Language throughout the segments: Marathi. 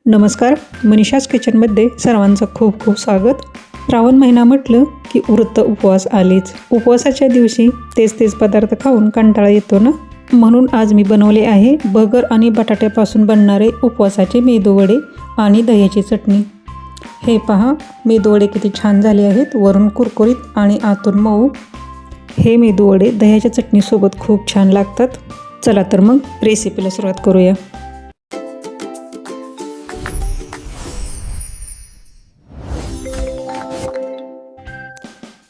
नमस्कार, मनीषाज किचनमध्ये सर्वांचं खूप खूप स्वागत. श्रावण महिना म्हटलं की व्रत उपवास आलेच. उपवासाच्या दिवशी तेच पदार्थ खाऊन कंटाळा येतो ना, म्हणून आज मी बनवले आहे भगर आणि बटाट्यापासून बनणारे उपवासाचे मेदूवडे आणि दह्याची चटणी. हे पहा, मेदूवडे किती छान झाले आहेत, वरून कुरकुरीत आणि आतून मऊ. हे मेदूवडे दह्याच्या चटणीसोबत खूप छान लागतात. चला तर मग रेसिपीला सुरुवात करूया.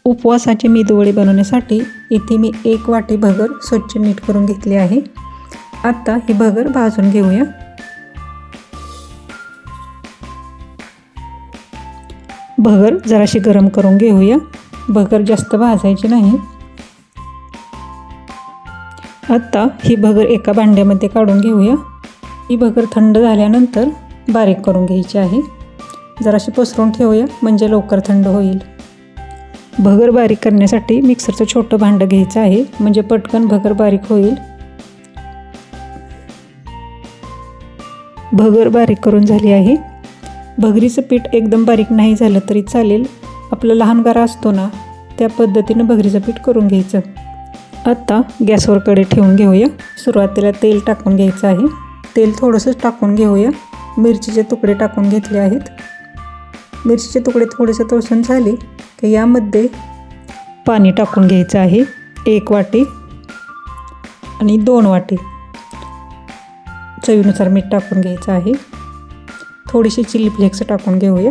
उपवासाचे मेदूवडे बनवण्यासाठी इथे मी 1 वाटी भगर स्वच्छ नीट करून घेतली आहे. आता ही भगर भाजून घेऊया. भगर जराशी गरम करून घेऊया. भगर जास्त भाजायची नाही. आता ही भगर एका भांड्यामध्ये काढून घेऊया. ही भगर थंड झाल्यानंतर बारीक करून घ्यायची आहे. जराशी पसरून ठेवूया म्हणजे लवकर थंड होईल. भगर बारीक करण्यासाठी मिक्सरचं छोटं भांडं घ्यायचं आहे म्हणजे पटकन भगर बारीक होईल. भगर बारीक करून झाली आहे. भगरीचं पीठ एकदम बारीक नाही झालं तरी चालेल. आपला लहान गरा असतो ना, त्या पद्धतीनं भगरीचं पीठ करून घ्यायचं. आता गॅसवर कढई ठेवून घेऊया. सुरुवातीला तेल टाकून घ्यायचं आहे. तेल थोडंसंच टाकून घेऊया. मिरचीचे तुकडे टाकून घेतले आहेत. मिरचीचे तुकडे थोडेसे तळसून झाले की यामध्ये पाणी टाकून घ्यायचं आहे. 1 वाटी आणि 2 वाटी. चवीनुसार मीठ टाकून घ्यायचं आहे. थोडीशी चिली फ्लेक्स टाकून घेऊया.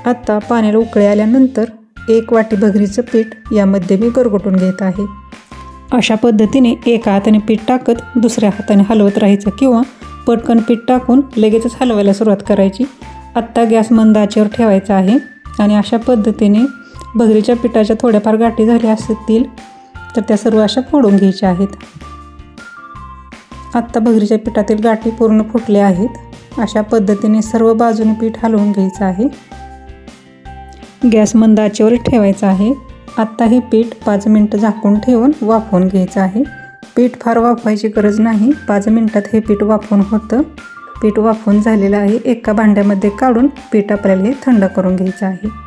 आता पाण्याला उकळी आल्यानंतर 1 वाटी भगरीचं पीठ यामध्ये मी गरगटून घेत आहे. अशा पद्धतीने एका हाताने पीठ टाकत दुसऱ्या हाताने हलवत राहायचं किंवा पटकन पीठ टाकून लगेचच हलवायला सुरुवात करायची. आत्ता गॅस मंद आचेवर ठेवायचा आहे आणि अशा पद्धतीने भगरीच्या पिठाच्या थोड्याफार गाठी झाल्या असतील तर त्या सर्व अशा फोडून घ्यायच्या आहेत. आत्ता भगरीच्या पिठातील गाठी पूर्ण फुटल्या आहेत. अशा पद्धतीने सर्व बाजूने पीठ हलवून घ्यायचं आहे. गॅस मंद आचेवर ठेवायचा आहे. आत्ता हे पीठ 5 मिनटं झाकून ठेवून वाफवून घ्यायचं आहे. पीठ फार वाफवायची गरज नाही. 5 मिनटात हे पीठ वाफवून होतं. पीठ वाफवून झालेलं आहे. एका भांड्यामध्ये काढून पीठ आपल्याला हे थंड करून घ्यायचं आहे.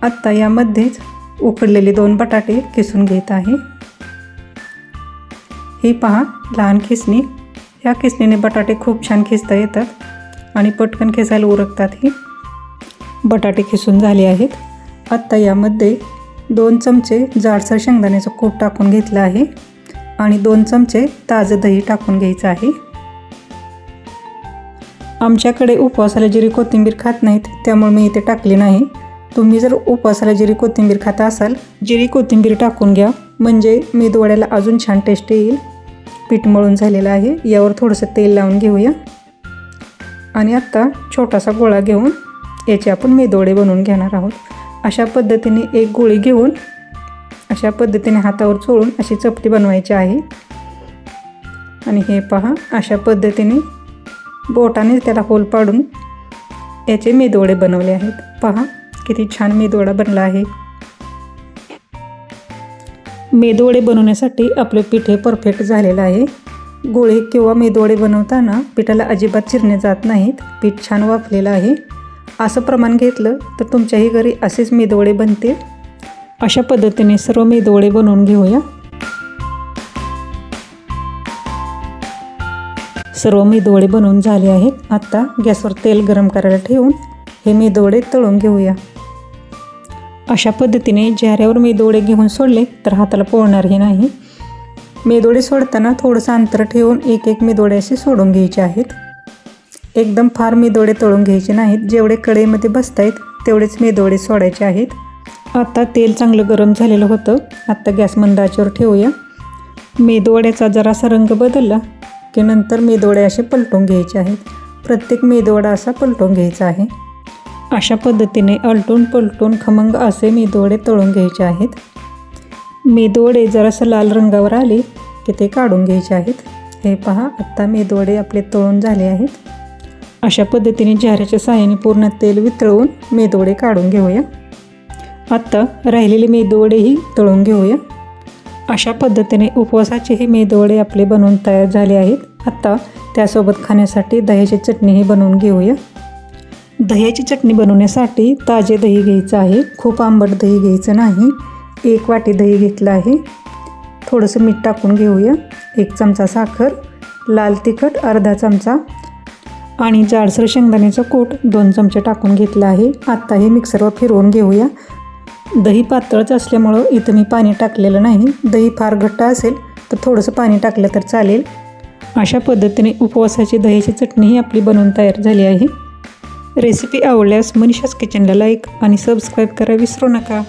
आत्ता यामध्येच उकडलेले 2 बटाटे किसून घेत आहे. हे पहा, लहान खिसणी. ह्या खिसणीने बटाटे खूप छान खिसता येतात आणि पटकन खिसायला उरकतात. ही बटाटे खिसून झाले आहेत. आत्ता यामध्ये 2 चमचे जाडसर शेंगदाण्याचं कूट टाकून घेतलं आहे आणि 2 चमचे ताजं दही टाकून घ्यायचं आहे. आमच्याकडे उपवासाला जिरी कोथिंबीर खात नाहीत, त्यामुळे मी इथे टाकली नाही. तुम्ही जर उपवासाला जिरी कोथिंबीर खात असाल, जिरी कोथिंबीर टाकून घ्या म्हणजे मेदूवड्याला अजून छान टेस्ट येईल. पीठ मळून झालेलं आहे. यावर थोडंसं तेल लावून घेऊया आणि आत्ता छोटासा गोळा घेऊन याचे आपण मेदूवडे बनवून घेणार आहोत. अशा पद्धतीने एक गोळी घेऊन अशा पद्धतीने हातावर चोळून अशी चपटी बनवायची आहे. आणि हे पहा, अशा पद्धतीने बोटाने त्याला होल पाडून याचे मेदूवडे बनवले आहेत. पहा किती छान मेदूवडा बनला आहे. मेदूवडे बनवण्यासाठी आपले पीठ हे परफेक्ट झालेलं आहे. गोळे किंवा मेदूवडे बनवताना पिठाला अजिबात चिरणे जात नाहीत. पीठ छान वाफलेलं आहे. असं प्रमाण घेतलं तर तुमच्याही घरी असेच मेदूवडे बनतील. अशा पद्धतीने सर्व मेदूवडे बनवून घेऊया. सर्व मेदूवडे बनवून झाले आहेत. आता गॅसवर तेल गरम करायला ठेवून हे मेदूवडे तळून घेऊया. अशा पद्धतीने चेहऱ्यावर मेदूवडे घेऊन सोडले तर हाताला पोळणारही नाही. मेदूवडे सोडताना थोडंसं अंतर ठेवून एक मेदूवडे असे सोडून घ्यायचे आहेत. एकदम फार मेदूवडे तळून घ्यायचे नाहीत. जेवढे कढईमध्ये बसतायत तेवढेच मेदूवडे सोडायचे आहेत. आता तेल चांगलं गरम झालेलं होतं. आता गॅस मंद आचेवर ठेवूया. मेदूवड्याचा जरासा रंग बदलला की नंतर मेदूवडे असे पलटून घ्यायचे आहेत. प्रत्येक मेदूवडा असा पलटून घ्यायचा आहे. अशा पद्धतीने आलटून पलटून खमंग असे मेदूवडे तळून घ्यायचे आहेत. मेदूवडे जरासं लाल रंगावर आले की ते काढून घ्यायचे आहेत. हे पहा, आत्ता मेदूवडे आपले तळून झाले आहेत. अशा पद्धतीने चेहऱ्याच्या साहाय्याने पूर्ण तेल वितळवून मेदूवडे काढून घेऊया. आत्ता राहिलेले मेदूवडेही तळून घेऊया. अशा पद्धतीने उपवासाचे हे मेदूवडे आपले बनवून तयार झाले आहेत. आता त्यासोबत खाण्यासाठी दह्याची चटणीही बनवून घेऊया. दह्याची चटणी बनवण्यासाठी ताजे दही घ्यायचं आहे. खूप आंबट दही घ्यायचं नाही. 1 वाटी दही घेतलं आहे. थोडंसं मीठ टाकून घेऊया. 1 चमचा साखर, लाल तिखट अर्धा चमचा आणि जाडसर शेंगदाण्याचा कूट 2 चमचे टाकून घेतला आहे. आत्ता हे मिक्सरवर फिरवून घेऊया. दही पातळच असल्यामुळं इथं मी पाणी टाकलेलं नाही. दही फार घट्ट असेल तर थोडंसं पाणी टाकलं तर चालेल. अशा पद्धतीने उपवासाची दह्याची चटणीही आपली बनवून तयार झाली आहे. रेसिपी आवडल्यास मनीषाज किचनला लाईक आणि सबस्क्राईब करायला विसरू नका.